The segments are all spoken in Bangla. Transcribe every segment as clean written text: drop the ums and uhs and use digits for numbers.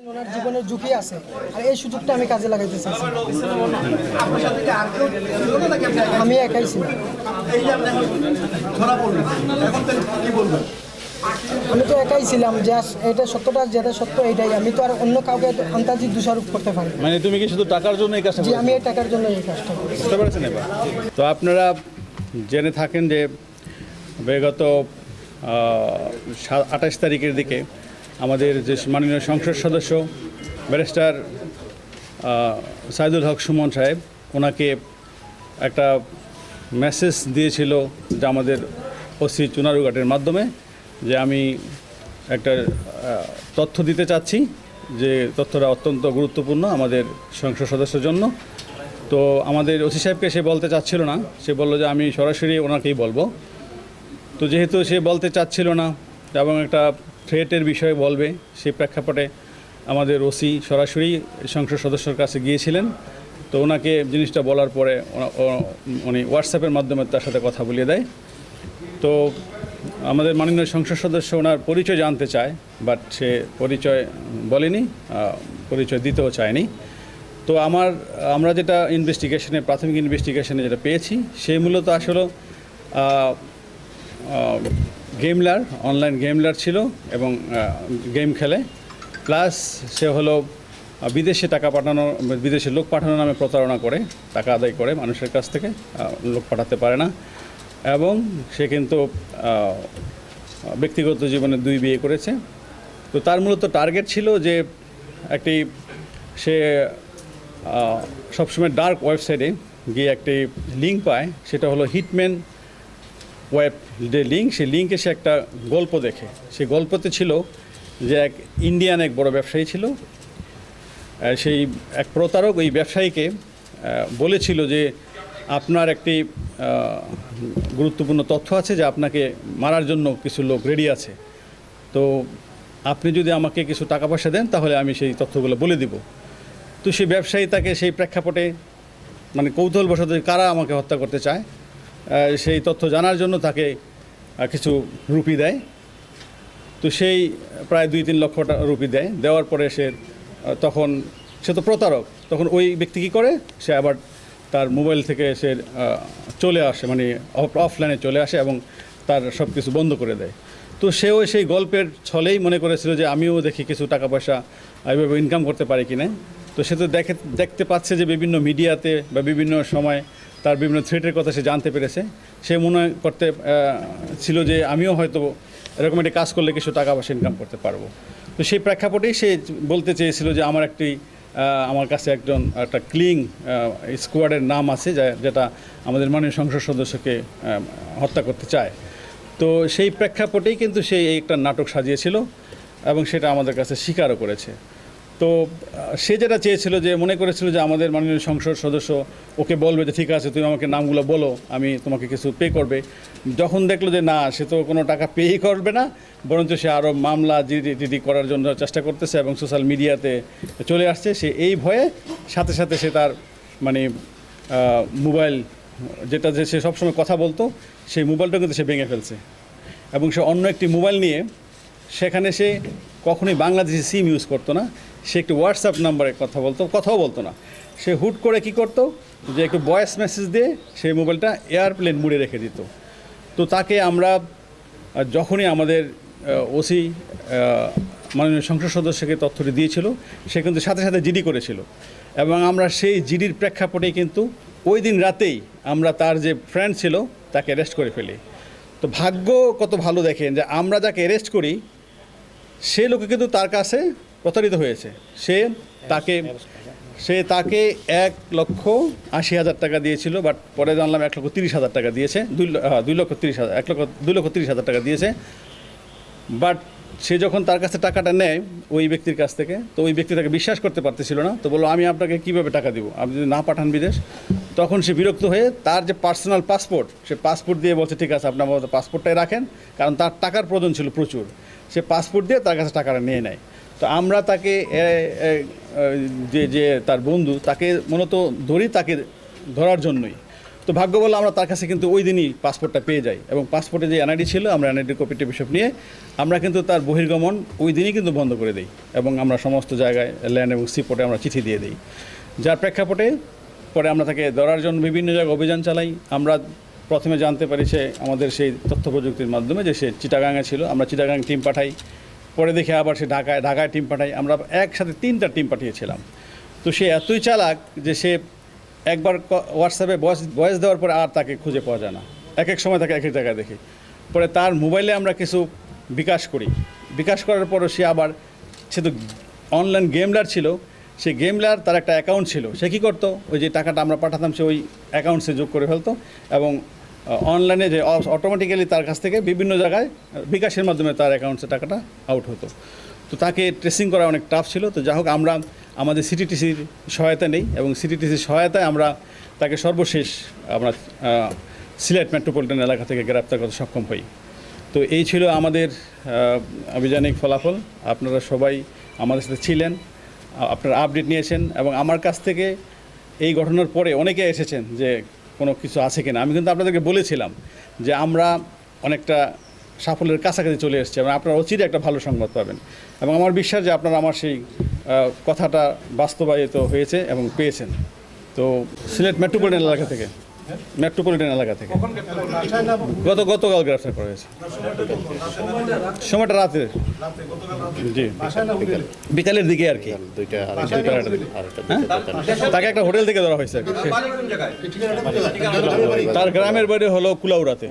ওনার জীবনের ঝুঁকি আছে আর এই সুযোগটা আমি কাজে লাগাইতে চাইছি। আমি একাই ছিলাম। আমি তো একাই ছিলাম, যে এটা সত্যটা যেটা সত্য এটাই। আমি তো আর অন্য কাউকে আন্তাজিক দোষারোপ করতে পারি না। মানে তুমি কি শুধু টাকার জন্য এই কাজটা জি, করেছো? আমি এই টাকার জন্য এই কাজটা করি। বুঝতে পারছেন এবার? তো আপনারা জেনে থাকেন যে বিগত 28 তারিখের দিকে আমাদের যে মাননীয় সংসদ সদস্য ব্যারিস্টার সাইদুল হক সুমন সাহেব, ওনাকে একটা মেসেজ দিয়েছিল যে আমাদের ওসি চুনারুঘাটের মাধ্যমে, যে আমি একটা তথ্য দিতে চাচ্ছি, যে তথ্যটা অত্যন্ত গুরুত্বপূর্ণ আমাদের সংসদ সদস্যের জন্য। তো আমাদের ওসি সাহেবকে সে বলতে চাচ্ছিল না, সে বলল যে আমি সরাসরি ওনাকেই বলবো। তো যেহেতু সে বলতে চাচ্ছিল না এবং একটা থ্রেটের বিষয়ে বলবে, সেই প্রেক্ষাপটে আমাদের ওসি সরাসরি সংসদ সদস্যর কাছে গিয়েছিলেন। তো ওনাকে জিনিসটা বলার পরে উনি হোয়াটসঅ্যাপের মাধ্যমে তার সাথে কথা বলিয়ে দেয়। তো আমাদের মাননীয় সংসদ সদস্য ওনার পরিচয় জানতে চায়, বাট সে পরিচয় বলেনি, পরিচয় দিতেও চায়নি। তো আমরা যেটা প্রাথমিক ইনভেস্টিগেশনে যেটা পেয়েছি, সে মূলত আসলে গেমলার, অনলাইন গেমলার ছিল এবং গেম খেলে, প্লাস সে হলো বিদেশে টাকা পাঠানো, বিদেশে লোক পাঠানোর নামে প্রতারণা করে টাকা আদায় করে মানুষের কাছ থেকে, লোক পাঠাতে পারে না। এবং সে কিন্তু ব্যক্তিগত জীবনে 2 বিয়ে করেছে। তো তার মূলত টার্গেট ছিল যে সে সবসময় ডার্ক ওয়েবসাইটে গিয়ে একটি লিঙ্ক পায়, সেটা হলো হিটম্যান ওয়েব যে লিঙ্ক, সেই লিঙ্কে সে একটা গল্প দেখে। সেই গল্পতে ছিল যে এক ইন্ডিয়ান এক বড় ব্যবসায়ী ছিল, সেই এক প্রতারক ওই ব্যবসায়ীকে বলেছিল যে আপনার একটি গুরুত্বপূর্ণ তথ্য আছে, যে আপনাকে মারার জন্য কিছু লোক রেডি আছে, তো আপনি যদি আমাকে কিছু টাকা পয়সা দেন তাহলে আমি সেই তথ্যগুলো বলে দিব। তো সেই ব্যবসায়ী তাকে সেই প্রেক্ষাপটে মানে কৌতূহলবশত কারা আমাকে হত্যা করতে চায় সেই তথ্য জানার জন্য তাকে কিছু রুপি দেয়। তো সেই প্রায় 2-3 লক্ষ রুপি দেয়। দেওয়ার পরে তখন সে তো প্রতারক, তখন ওই ব্যক্তি কী করে, সে আবার তার মোবাইল থেকে সে চলে আসে, মানে অফলাইনে চলে আসে এবং তার সব কিছু বন্ধ করে দেয়। তো সেও সেই গল্পের ছলেই মনে করেছিল যে আমিও দেখি কিছু টাকা পয়সা এইভাবে ইনকাম করতে পারি কিনা। তো সে তো দেখতে পাচ্ছে যে বিভিন্ন মিডিয়াতে বা বিভিন্ন সময় তার বিভিন্ন থ্রেটের কথা সে জানতে পেরেছে। সে মনে করতে ছিল যে আমিও হয়তো এরকম একটা কাজ করলে কিছু টাকা পয়সা ইনকাম করতে পারবো। তো সেই প্রেক্ষাপটেই সে বলতে চেয়েছিল যে আমার কাছে একটা ক্লিং স্কোয়াডের নাম আছে, যেটা আমাদের মাননীয় সংসদ সদস্যকে হত্যা করতে চায়। তো সেই প্রেক্ষাপটেই কিন্তু সে একটা নাটক সাজিয়েছিল এবং সেটা আমাদের কাছে স্বীকারও করেছে। তো সে যেটা চেয়েছিল, যে মনে করেছিল যে আমাদের মাননীয় সংসদ সদস্য ওকে বলবে যে ঠিক আছে তুমি আমাকে নামগুলো বলো, আমি তোমাকে কিছু পে করবে। যখন দেখলো যে না, সে তো কোনো টাকা পেই করবে না, বরঞ্চ সে আরও মামলা জিডি করার জন্য চেষ্টা করতেছে এবং সোশ্যাল মিডিয়াতে চলে আসছে, সে এই ভয়ে সাথে সাথে সে তার মানে মোবাইল যেটা যে সে সবসময় কথা বলতো, সেই মোবাইলটা কিন্তু সে ভেঙে ফেলছে এবং সে অন্য একটি মোবাইল নিয়ে, সেখানে সে কখনোই বাংলাদেশি সিম ইউজ করতো না, সে একটি হোয়াটসঅ্যাপ নাম্বারে কথাও বলতো না। সে হুট করে কি করতো, যে একটু ভয়েস মেসেজ দিয়ে সেই মোবাইলটা এয়ারপ্লেন মুডে রেখে দিত। তো তাকে আমরা যখনই আমাদের ওসি মাননীয় সংসদ সদস্যকে তথ্যটি দিয়েছিল, সে কিন্তু সাথে সাথে জিডি করেছিল এবং আমরা সেই জিডির প্রেক্ষাপটেই কিন্তু ওই দিন রাতেই আমরা তার যে ফ্রেন্ড ছিল তাকে অ্যারেস্ট করে ফেলি। তো ভাগ্য কত ভালো দেখেন, যে আমরা যাকে অ্যারেস্ট করি সে লোকে কিন্তু তার কাছে প্রতারিত হয়েছে। সে তাকে 1,80,000 টাকা দিয়েছিল, বাট পরে জানলাম 1,30,000 টাকা দিয়েছে, 2,30,000 টাকা দিয়েছে। বাট সে যখন তার কাছে টাকাটা নেয় ওই ব্যক্তির কাছ থেকে, তো ওই ব্যক্তি তাকে বিশ্বাস করতে পারতেছিল না। তো বললো আমি আপনাকে কীভাবে টাকা দিব, আপনি যদি না পাঠান বিদেশ। তখন সে বিরক্ত হয়ে তার যে পার্সোনাল পাসপোর্ট, সে পাসপোর্ট দিয়ে বলছে ঠিক আছে আপনি আমাদের পাসপোর্টটাই রাখেন, কারণ তার টাকার প্রয়োজন ছিল প্রচুর। সে পাসপোর্ট দিয়ে তার কাছে টাকাটা নিয়ে নেয়। তো আমরা তাকে যে তার বন্ধু, তাকে মূলত ধরি তাকে ধরার জন্যই। তো ভাগ্য বলে আমরা তার কাছে কিন্তু ওই দিনই পাসপোর্টটা পেয়ে যাই, এবং পাসপোর্টে যে এনআইডি ছিল আমরা এনআইডি কপিটি বিষয় নিয়ে আমরা কিন্তু তার বহির্গমন ওই দিনই কিন্তু বন্ধ করে দিই, এবং আমরা সমস্ত জায়গায় ল্যান্ড এবং সিপোর্টে আমরা চিঠি দিয়ে দিই। যার প্রেক্ষাপটে পরে আমরা তাকে ধরার জন্য বিভিন্ন জায়গায় অভিযান চালাই। আমরা প্রথমে জানতে পারি সে আমাদের সেই তথ্য প্রযুক্তির মাধ্যমে যে সে চিটাগাঙে ছিল, আমরা চিটাগাং টিম পাঠাই। পরে দেখে আবার সে ঢাকায় টিম পাঠাই। আমরা একসাথে 3টা টিম পাঠিয়েছিলাম। তো সে এতই চালাক যে সে একবার হোয়াটসঅ্যাপে ভয়েস দেওয়ার পরে আর তাকে খুঁজে পাওয়া যায় না, এক এক সময় তাকে এক এক জায়গায় দেখি। পরে তার মোবাইলে আমরা কিছু বিকাশ করি, বিকাশ করার পরও সে তো অনলাইন গেমলার ছিল, সেই গেমলার তার একটা অ্যাকাউন্ট ছিল। সে কী করতো, ওই যে টাকাটা আমরা পাঠাতাম সে ওই অ্যাকাউন্টসে যোগ করে ফেলতো, এবং অনলাইনে যে অটোমেটিক্যালি তার কাছ থেকে বিভিন্ন জায়গায় বিকাশের মাধ্যমে তার অ্যাকাউন্টসে টাকাটা আউট হতো। তো তাকে ট্রেসিং করা অনেক টাফ ছিল। তো যাই হোক, আমরা আমাদের সিটিটিসির সহায়তা নেই, এবং সিটিটিসির সহায়তায় আমরা তাকে সর্বশেষ আমরা সিলেট মেট্রোপলিটন এলাকা থেকে গ্রেপ্তার করতে সক্ষম হই। তো এই ছিল আমাদের আভিযানিক ফলাফল। আপনারা সবাই আমাদের সাথে ছিলেন, আপনারা আপডেট নিয়েছেন, এবং আমার কাছ থেকে এই ঘটনার পরে অনেকে এসেছেন যে কোনো কিছু আছে কিনা। আমি কিন্তু আপনাদেরকে বলেছিলাম যে আমরা অনেকটা সাফল্যের কাছাকাছি চলে এসেছি, এবং আপনারা অচিরে একটা ভালো সংবাদ পাবেন, এবং আমার বিশ্বাস যে আপনারা আমার সেই কথাটা বাস্তবায়িত হয়েছে এবং পেয়েছেন। তো সিলেট মেট্রোপলিটন এলাকা থেকে গতকাল গ্রেফতার করা হয়েছে। সময়টা রাতে, জি বিকালের দিকে আর কি, তাকে একটা হোটেল থেকে ধরা হয়েছে আর কি। তার গ্রামের বাড়ি হলো কুলাউড়াতে,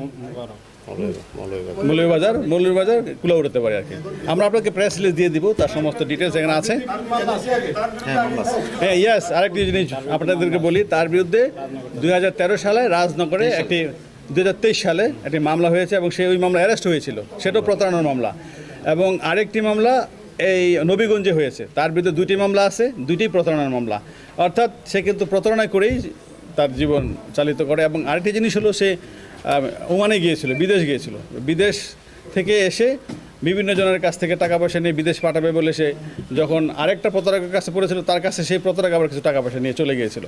মৌলভীবাজার কুলাউড়াতে পারে আর কি। আমরা আপনাকে প্রেস রিলিজ দিয়ে দিব, তার সমস্ত ডিটেলস এখানে আছে। হ্যাঁ ইয়েস, আরেকটি জিনিস আপনাদেরকে বলি, তার বিরুদ্ধে 2013 সালে রাজনগরে 2023 সালে একটি মামলা হয়েছে, এবং সে ওই মামলা অ্যারেস্ট হয়েছিল, সেটাও প্রতারণার মামলা। এবং আরেকটি মামলা এই নবীগঞ্জে হয়েছে, তার বিরুদ্ধে 2টি মামলা আছে, 2টি প্রতারণার মামলা। অর্থাৎ সে কিন্তু প্রতারণা করেই তার জীবন চালিত করে। এবং আরেকটি জিনিস হলো, সে ওমানে গিয়েছিল, বিদেশ থেকে এসে বিভিন্ন জনের কাছ থেকে টাকা পয়সা নিয়ে বিদেশ পাঠাবে বলে সে যখন আরেকটা প্রতারকের কাছে পড়েছিল, তার কাছে সেই প্রতারক আবার কিছু টাকা পয়সা নিয়ে চলে গিয়েছিল।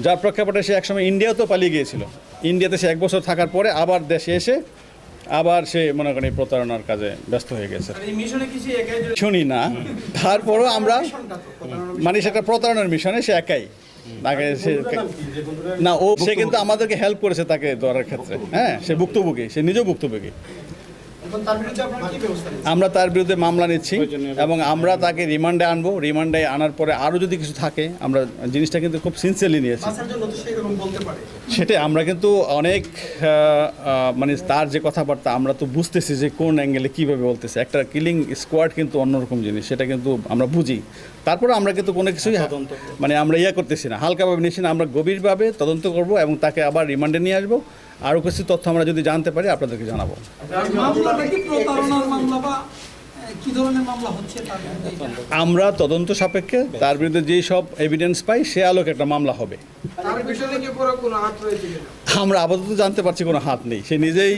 যার প্রেক্ষাপটে সে একসময় ইন্ডিয়াতেও পালিয়ে গিয়েছিল। ইন্ডিয়াতে সে 1 বছর থাকার পরে আবার দেশে এসে আবার সে মনে করেন এই প্রতারণার কাজে ব্যস্ত হয়ে গেছে। শুনি না, তারপরও আমরা মানে সেটা প্রতারণার মিশনে সে একাই তাকে সে কিন্তু আমাদেরকে হেল্প করেছে তাকে ধরার ক্ষেত্রে। হ্যাঁ, সে ভুক্তভোগী, সে নিজেও ভুক্তভোগী। আমরা তার বিরুদ্ধে মামলা নিচ্ছি, এবং আমরা তাকে রিমান্ডে আনবো। রিমান্ডে আনার পরে আরও যদি কিছু থাকে, আমরা জিনিসটা কিন্তু খুব সিনসিয়ারলি নিয়েছি। সেটাই আমরা কিন্তু অনেক মানে তার যে কথাবার্তা আমরা তো বুঝতেছি যে কোন অ্যাঙ্গেলে কীভাবে বলতেছে। একটা কিলিং স্কোয়াড কিন্তু অন্যরকম জিনিস, সেটা কিন্তু আমরা বুঝি। তারপরে আমরা কিন্তু কোনো কিছুই মানে আমরা করতেছি না, হালকাভাবে নিচ্ছি না। আমরা গভীরভাবে তদন্ত করব, এবং তাকে আবার রিমান্ডে নিয়ে আসবো। আরও কিছু তথ্য আমরা যদি জানতে পারি আপনাদেরকে জানাবো। আমরা তদন্ত সাপেক্ষে তার বিরুদ্ধে যেই সব এভিডেন্স পাই সে আলোকে একটা মামলা হবে। আমরা আপাতত জানতে পারছি কোনো হাত নেই, সে নিজেই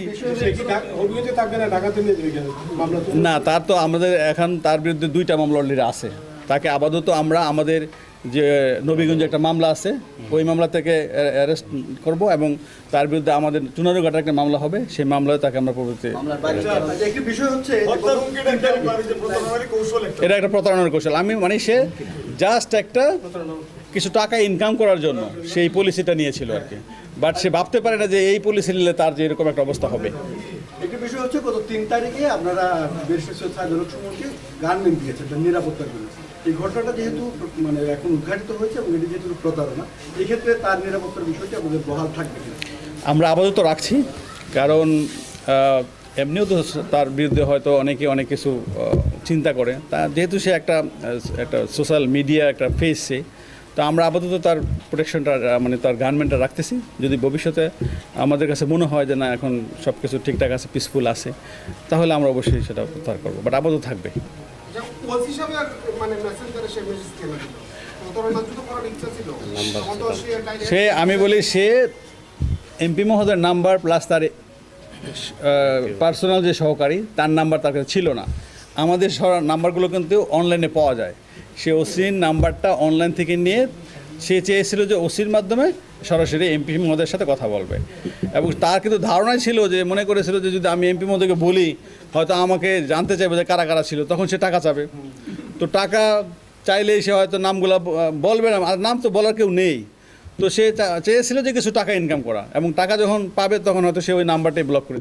না। তার তো আমাদের এখন তার বিরুদ্ধে 2টা মামলা অলরেডি আছে। তাকে আপাতত আমরা আমাদের যে নবীগঞ্জে একটা মামলা আছে, ওই মামলা থেকে অ্যারেস্ট করব, এবং তার বিরুদ্ধে আমাদের চুনারুঘাটার একটা মামলা হবে, সেই মামলায় তাকে আমরা প্রভৃতি। এটা একটা প্রতারণার কৌশল। আমি মানে সে জাস্ট একটা কিছু টাকা ইনকাম করার জন্য সেই পলিসিটা নিয়েছিল আর কি, বাট সে ভাবতে পারে না যে এই পলিসি নিলে তার যে এরকম একটা অবস্থা হবে। একটি বিষয় হচ্ছে, গত 3 তারিখে আপনারা গার্মেন্ট দিয়েছেন নিরাপত্তার জন্য। এই ঘটনাটা যেহেতু মানে এখন উদ্ঘাটিত হয়েছে, এবং এটি যেহেতু প্রতারণা, এই ক্ষেত্রে তার নিরাপত্তার বিষয়টি আমাদের বহাল থাকবে কিনা আমরা আপাতত রাখছি। কারণ এমনিও তো তার বিরুদ্ধে হয়তো অনেকে অনেক কিছু চিন্তা করে, তা যেহেতু সে একটা সোশ্যাল মিডিয়া একটা ফেস, সে তো আমরা আপাতত তার প্রোটেকশনটা মানে তার গার্মেন্টটা রাখতেছি। যদি ভবিষ্যতে আমাদের কাছে মনে হয় যে না এখন সব কিছু ঠিকঠাক আছে, পিসফুল আছে, তাহলে আমরা অবশ্যই সেটা প্রত্যাহার করবো, বাট আপাতত থাকবে। সে আমি বলি সে এমপি মহোদয়ের নাম্বার প্লাস তার পার্সোনাল যে সহকারী তার নাম্বার তার কাছে ছিল না। আমাদের নাম্বারগুলো কিন্তু অনলাইনে পাওয়া যায়। সে ওসির নাম্বারটা অনলাইন থেকে নিয়ে সে চেয়েছিল যে ওসির মাধ্যমে সরাসরি এমপি মহোদয়ের সাথে কথা বলবে, এবং তার কিন্তু ধারণাই ছিল যে, মনে করেছিল যে যদি আমি এমপি মহোদয়কে বলি হয়তো আমাকে জানতে চাইবে যে কারা কারা ছিল, তখন সে টাকা চাবে। তো টাকা চাইলেই সে হয়তো নামগুলো বলবে না, আর নাম তো বলার কেউ নেই। তো সে চেয়েছিল যে কিছু টাকা ইনকাম করা, এবং টাকা যখন পাবে তখন হয়তো সে ওই নাম্বারটাই ব্লক করে